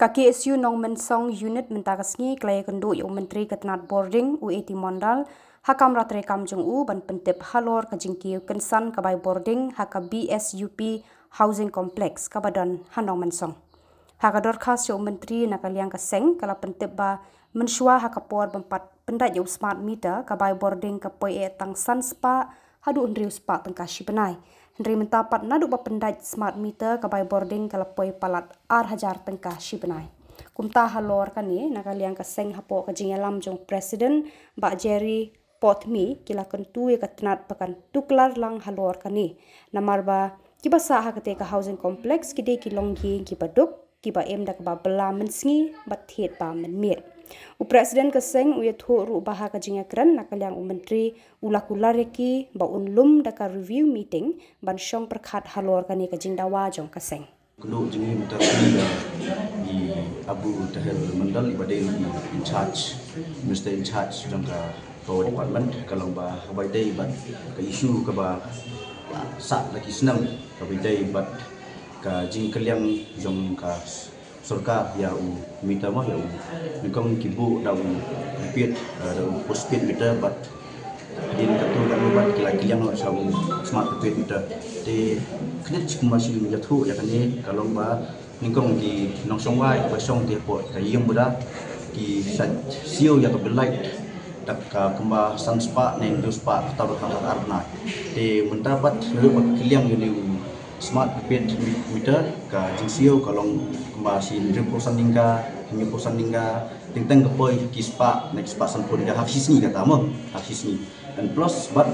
Kaki SU nong mensong unit mentagasngi klay kendu yung Myntri ketnat Bording U80 Mondal hakam ratrekam jung u ban Pyntip halor kajing Kiew kensan kabai Bording haka BSUP Housing Complex kabadan hanong mensong. Haka dorkas yung Myntri nakaliang kaseng kala Pyntip ba mensua haka por bempat pendat yung smart meter kabai Bording kapoi tang san spa hadu undriu spa tengka Shibnai. Henry mentapat nadu ba pendat smart meter kabai Bording kalapoi palat hajar tengka Shibnai. Kumta halor kani nakaliang kaseng hapo kajing alam jong presiden ba Jerry Potmi kila kentu ya katnat pakan tuklar lang halor kani. Namar ba kiba saha ketika housing complex kide kilonggi kiba duk kiba em dak ba bela mensngi bat het ba menmir. U presiden keseng u yathu ru baha kajing akran nakaliang Myntri ulakular yaki ba unlum daka review meeting ban syong perkhat halor kani kajing dawa jong keseng. Kudu jengi mutasi di Abu Tahel Mandal ibadai in charge, Mr. in charge jangka power department kalau ba ibadai ibad ke isu ke ba sak lagi senang ibadai ibad ke jing keliang jong ka सरकार या मीटर में या निकम किबु दाउ repeat postpaid meter but din katu kami buat lagi yang nak sabu smart prepaid meter di kena cik masih jatuh ya kan ni kalau ba nikom di nong songwai ba song di po kayang beda di sio yang belait tak kemba sanspa neng duspa atau kata arna di mendapat lalu keliang yang smart prepaid meter ka jingsio kalong kembasi reposan hingga tentang kepoi kispa next pasan pun hak sisni kata mo hak sisni dan plus but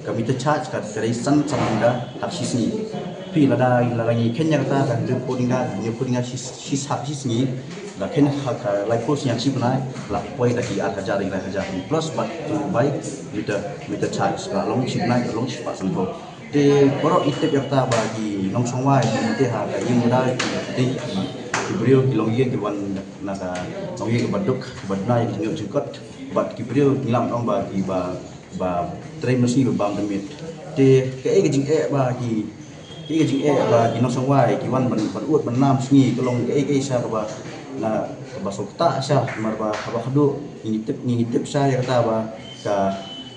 kami tercharge kat dari san hingga hak sisni pi lagi kenya kata kan reposan sis hak sisni la ken hak like post yang Shibnai la poi lagi hajar plus but to buy meter charge kalong Shibnai kalong pasan pun di borok itip yang tak bagi nong songwai nanti harga yang mudah di beliau kilongye kiwan naga nongye kebaduk badnai di jengkot bad beliau ngilam nong bagi ba train mesti bang demit di ke bagi nong songwai kiwan berut benam sengi kelong ke sa ba na basok tak sa marba habadu ngitip saya kata ba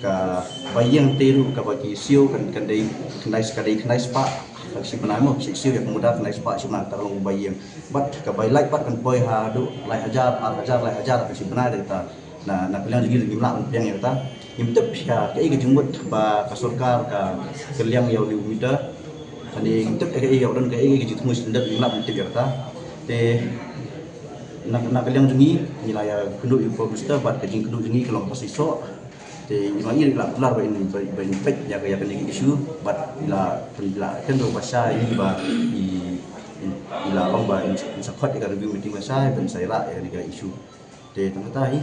ka bayang teru ka bagi sio kan dai kenai spa si penamo si sio yang mudah kenai spa si nak tolong bayang bat ka bay like bat kan boy ha du lai hajar si benar kita na pilihan lagi nak yang kita imtep ya ke jenggut ba ka sarkar ka keliang yang di umida ani imtep ke ya dan ke jitu mus ndak nak imtep kita te nak keliang jengi nilai kenduk info mister bat ke jeng kenduk jengi kalau pas esok thì mà yên là là bệnh bệnh ya cái này issue but là cái đồ bahasa ini ba là ông bà sẽ khot cái review meeting bahasa dan saya lah ya cái issue thì tengah tahi